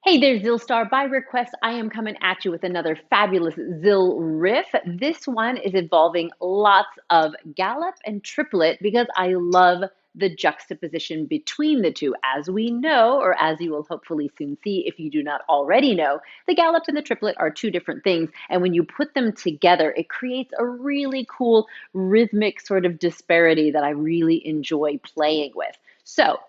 Hey there, Zillstar. By request, I am coming at you with another fabulous Zil riff. This one is involving lots of gallop and triplet because I love the juxtaposition between the two. As we know, or as you will hopefully soon see if you do not already know, the gallop and the triplet are two different things. And when you put them together, it creates a really cool rhythmic sort of disparity that I really enjoy playing with. So,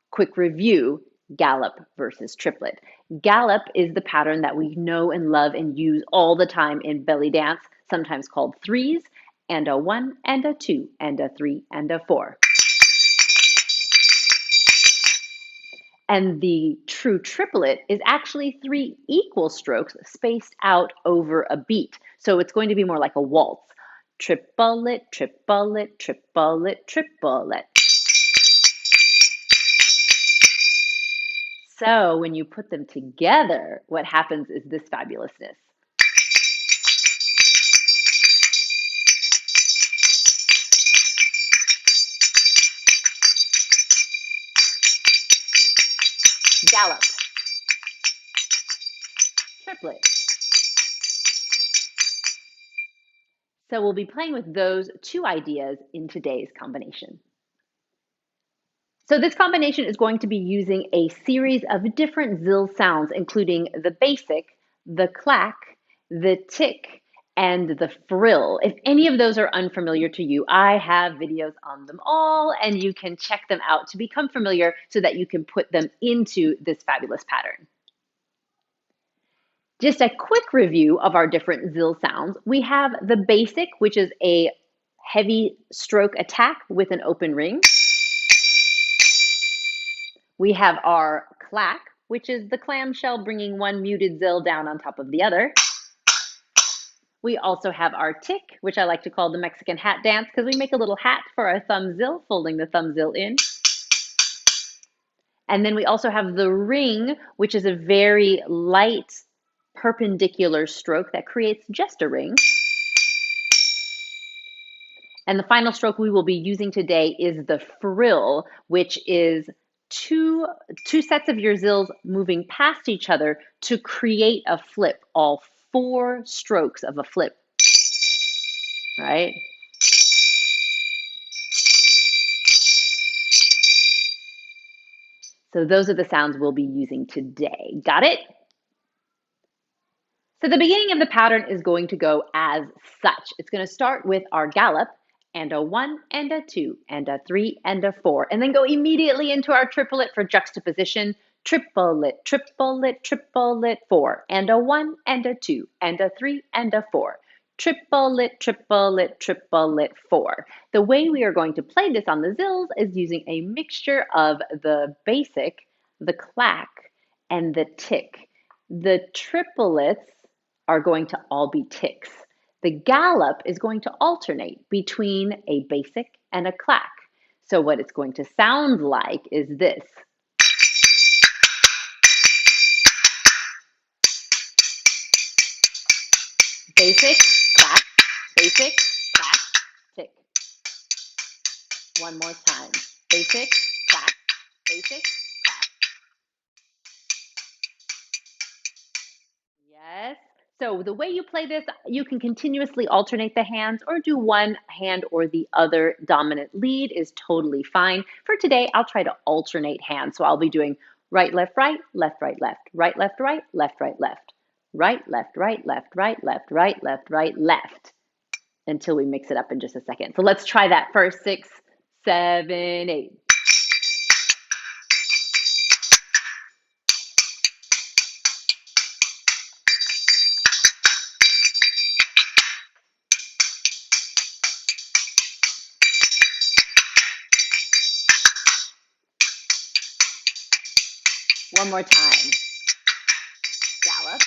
quick review, gallop versus triplet. Gallop is the pattern that we know and love and use all the time in belly dance, sometimes called threes, and a one, and a two, and a three, and a four. And the true triplet is actually three equal strokes spaced out over a beat. So it's going to be more like a waltz. Triplet, triplet, triplet, triplet. So when you put them together, what happens is this fabulousness. Gallop, triplet. So we'll be playing with those two ideas in today's combination. So this combination is going to be using a series of different Zil sounds, including the basic, the clack, the tick, and the frill. If any of those are unfamiliar to you, I have videos on them all, and you can check them out to become familiar so that you can put them into this fabulous pattern. Just a quick review of our different Zil sounds. We have the basic, which is a heavy stroke attack with an open ring. We have our clack, which is the clamshell bringing one muted zill down on top of the other. We also have our tick, which I like to call the Mexican hat dance because we make a little hat for our thumb zill, folding the thumb zill in. And then we also have the ring, which is a very light perpendicular stroke that creates just a ring. And the final stroke we will be using today is the frill, which is two sets of your zills moving past each other to create a flip, all four strokes of a flip, right? So those are the sounds we'll be using today. Got it? So the beginning of the pattern is going to go as such. It's going to start with our gallop, and a one, and a two, and a three, and a four, and then go immediately into our triplet for juxtaposition. Triplet, triplet, triplet, four, and a one, and a two, and a three, and a four. Triplet, triplet, triplet, four. The way we are going to play this on the zills is using a mixture of the basic, the clack, and the tick. The triplets are going to all be ticks. The gallop is going to alternate between a basic and a clack. So what it's going to sound like is this. Basic, clack, basic, clack, tick. One more time. Basic, clack, basic, clack. Yes. So the way you play this, you can continuously alternate the hands or do one hand or the other dominant lead is totally fine. For today, I'll try to alternate hands. So I'll be doing right, left, right, left, right, left, right, left, right, left, right, left, right, left, right, left, right, left, right, left, right, left, until we mix it up in just a second. So let's try that first. 6, 7, 8. One more time. Gallop,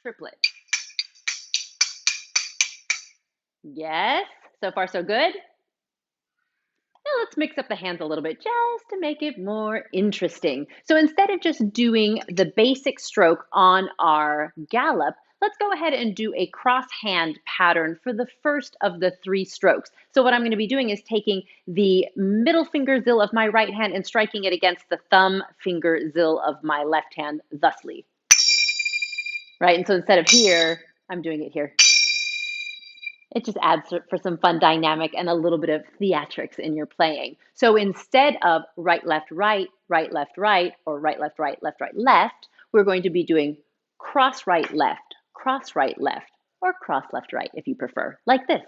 triplet. Yes, so far so good. Now let's mix up the hands a little bit just to make it more interesting. So instead of just doing the basic stroke on our gallop, let's go ahead and do a cross hand pattern for the first of the 3 strokes. So what I'm going to be doing is taking the middle finger zill of my right hand and striking it against the thumb finger zill of my left hand thusly. Right? And so instead of here, I'm doing it here. It just adds for some fun dynamic and a little bit of theatrics in your playing. So instead of right, left, right, right, left, right, or right, left, right, left, we're going to be doing cross, right, left, or cross, left, right, if you prefer, like this.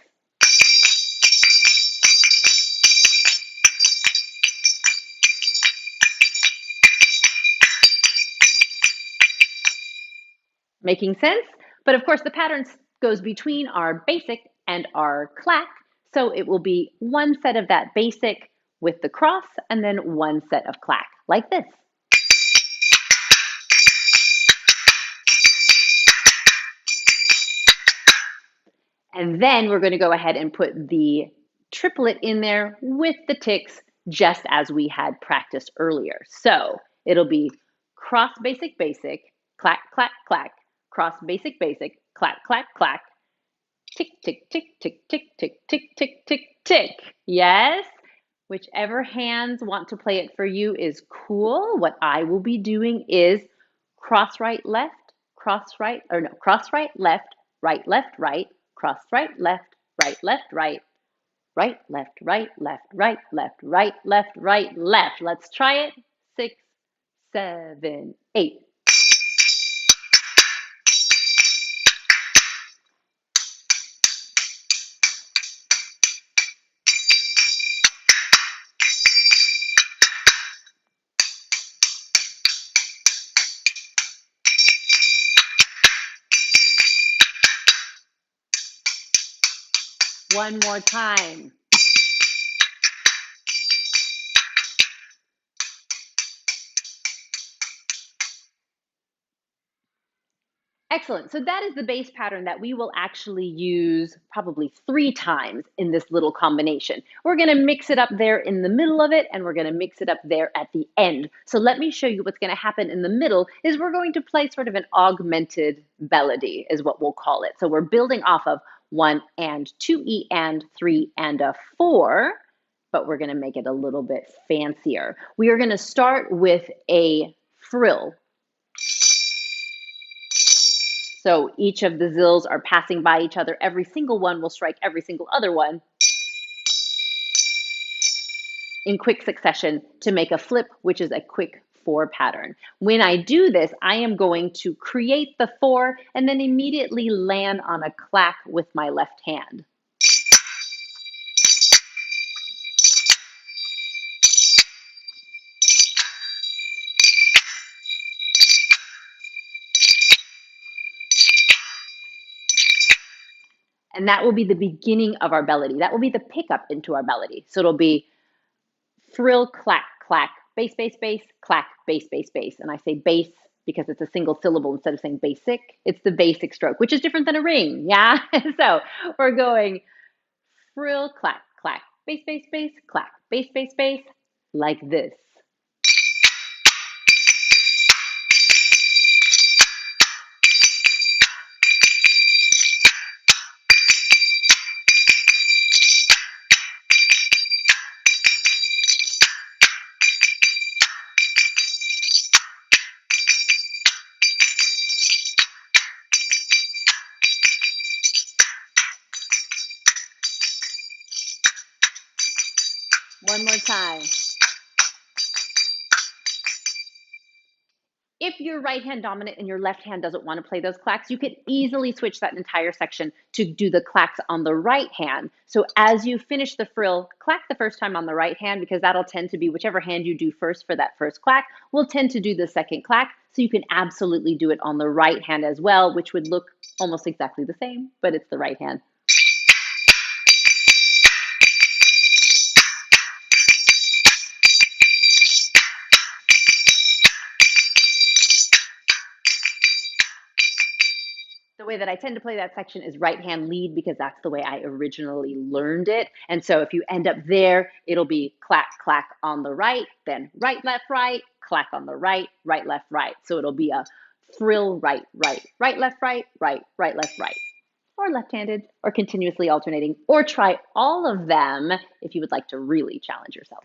Making sense? But of course, the pattern goes between our basic and our clack. So it will be one set of that basic with the cross and then one set of clack, like this. And then we're going to go ahead and put the triplet in there with the ticks just as we had practiced earlier. So it'll be cross, basic, basic, clack, clack, clack, cross, basic, basic, clack, clack, clack, tick, tick, tick, tick, tick, tick, tick, tick, tick, tick. Yes? Whichever hands want to play it for you is cool. What I will be doing is cross right left, cross right, or no, cross right left, right left right, cross right left, right left right, right left right left right left right left right left. Let's try it. 6, 7, 8. One more time. Excellent. So that is the bass pattern that we will actually use probably 3 times in this little combination. We're going to mix it up there in the middle of it, and we're going to mix it up there at the end. So let me show you what's going to happen in the middle is we're going to play sort of an augmented melody is what we'll call it. So we're building off of 1 and 2E and 3 and a 4, but we're going to make it a little bit fancier. We are going to start with a frill. So each of the zills are passing by each other. Every single one will strike every single other one in quick succession to make a flip, which is a quick 4 pattern. When I do this, I am going to create the 4 and then immediately land on a clack with my left hand. And that will be the beginning of our melody. That will be the pickup into our melody. So it'll be frill, clack, clack, bass, bass, bass, clack, bass, bass, bass. And I say bass because it's a single syllable instead of saying basic. It's the basic stroke, which is different than a ring. Yeah. So we're going frill, clack, clack, bass, bass, bass, clack, bass, bass, bass, like this. One more time. If you're right hand dominant and your left hand doesn't want to play those clacks, you could easily switch that entire section to do the clacks on the right hand. So as you finish the frill, clack the first time on the right hand because that'll tend to be whichever hand you do first for that first clack will tend to do the second clack. So you can absolutely do it on the right hand as well, which would look almost exactly the same, but it's the right hand. The way that I tend to play that section is right hand lead because that's the way I originally learned it. And so if you end up there, it'll be clack, clack on the right, then right, left, right, clack on the right, right, left, right. So it'll be a frill right, right, right, left, right, right, right, left, right, or left-handed, or continuously alternating, or try all of them if you would like to really challenge yourself.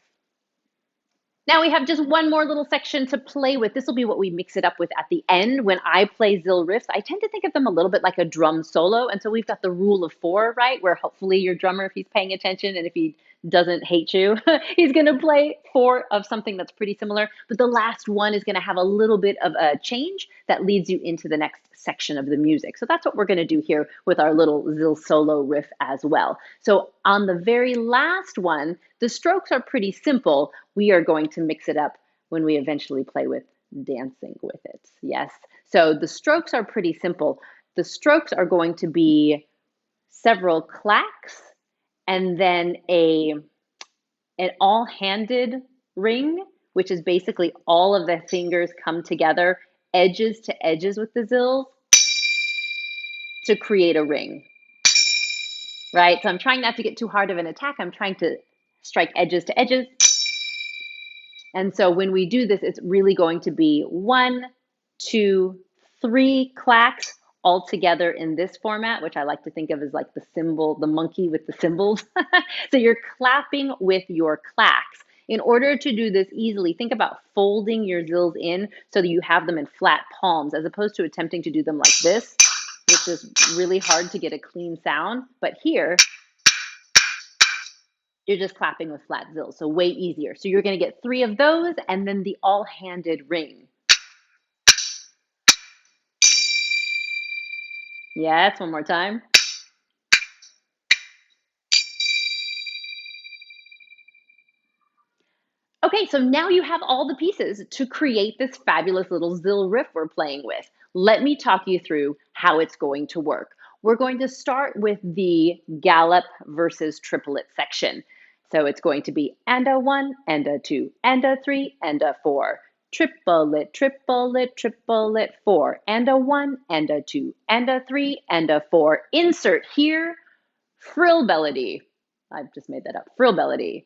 Now we have just one more little section to play with. This will be what we mix it up with at the end. When I play Zil riffs, I tend to think of them a little bit like a drum solo. And so we've got the rule of 4, right? Where hopefully your drummer, if he's paying attention and if he doesn't hate you, he's going to play 4 of something that's pretty similar. But the last one is going to have a little bit of a change that leads you into the next section of the music. So that's what we're going to do here with our little Zil solo riff as well. So on the very last one, the strokes are pretty simple. We are going to mix it up when we eventually play with dancing with it. Yes. So the strokes are pretty simple. The strokes are going to be several clacks and then an all-handed ring, which is basically all of the fingers come together, edges to edges with the zills to create a ring, right? So I'm trying not to get too hard of an attack. I'm trying to strike edges to edges. And so when we do this, it's really going to be 1, 2, 3 clacks all together in this format, which I like to think of as like the cymbal, the monkey with the cymbals. So you're clapping with your clacks. In order to do this easily, think about folding your zills in so that you have them in flat palms, as opposed to attempting to do them like this, which is really hard to get a clean sound. But here, you're just clapping with flat zills, so way easier. So you're going to get 3 of those and then the all-handed ring. Yes, one more time. Okay, so now you have all the pieces to create this fabulous little Zil riff we're playing with. Let me talk you through how it's going to work. We're going to start with the gallop versus triplet section. So it's going to be and a 1, and a 2, and a 3, and a 4. Triplet, triplet, triplet, 4. And a 1, and a 2, and a 3, and a 4. Insert here, frill melody. I've just made that up. Frill melody.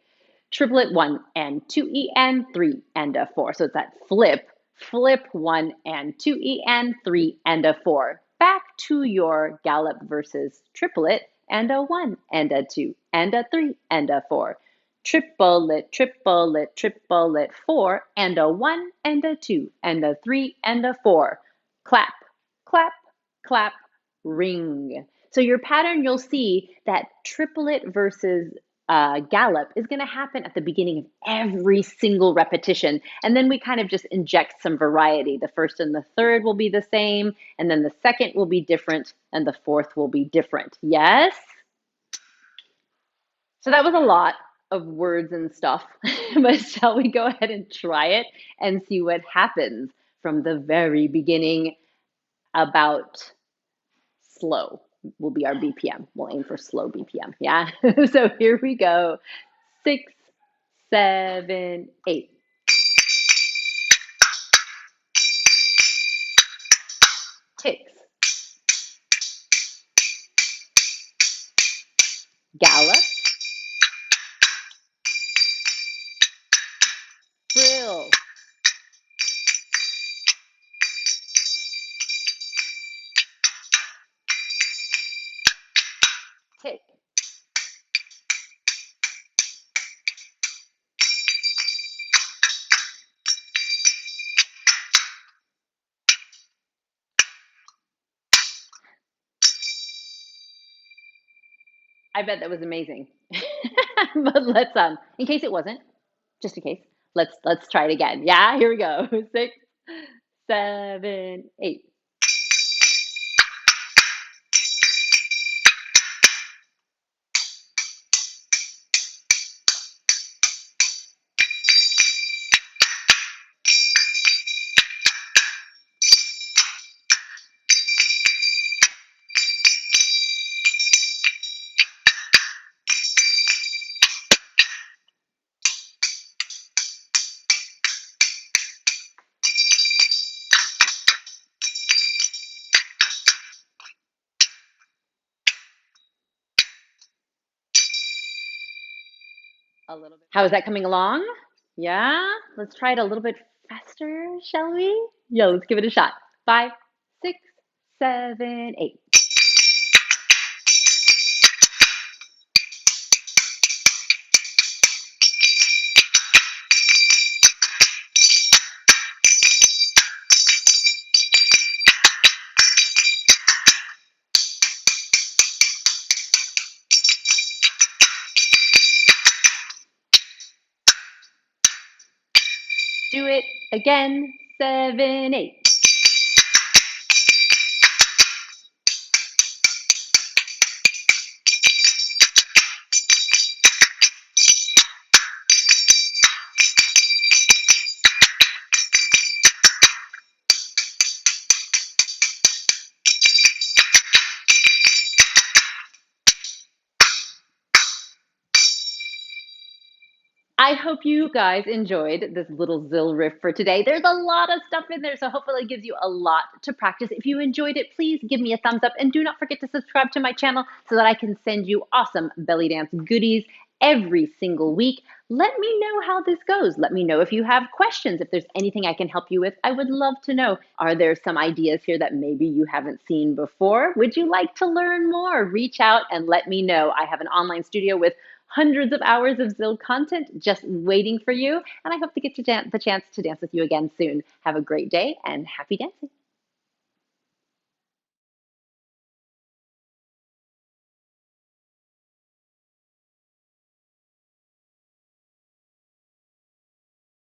Triplet 1 and 2 en, 3 and a 4. So it's that flip, flip 1 and 2 en, 3 and a 4. Back to your gallop versus triplet and a 1 and a 2 and a 3 and a 4. Triplet, triplet, triplet, 4 and a 1 and a 2 and a 3 and a 4. Clap, clap, clap, ring. So your pattern, you'll see that triplet versus gallop is going to happen at the beginning of every single repetition. And then we kind of just inject some variety. The first and the third will be the same, and then the second will be different, and the fourth will be different. Yes? So that was a lot of words and stuff, but shall we go ahead and try it and see what happens from the very beginning about slow will be our BPM. We'll aim for slow BPM. Yeah. So here we go. 6, 7, 8. Ticks. Gallop. Frill. Tick. I bet that was amazing. But let's in case it wasn't, just in case, let's try it again. Yeah, here we go. 6, 7, 8. A little bit. How is that coming along? Yeah, let's try it a little bit faster, shall we? Yeah, let's give it a shot. 5, 6, 7, 8. Do it again. 7, 8. I hope you guys enjoyed this little Zill riff for today. There's a lot of stuff in there, so hopefully it gives you a lot to practice. If you enjoyed it, please give me a thumbs up and do not forget to subscribe to my channel so that I can send you awesome belly dance goodies every single week. Let me know how this goes. Let me know if you have questions, if there's anything I can help you with. I would love to know. Are there some ideas here that maybe you haven't seen before? Would you like to learn more? Reach out and let me know. I have an online studio with hundreds of hours of Zill content just waiting for you. And I hope to get the chance to dance with you again soon. Have a great day and happy dancing.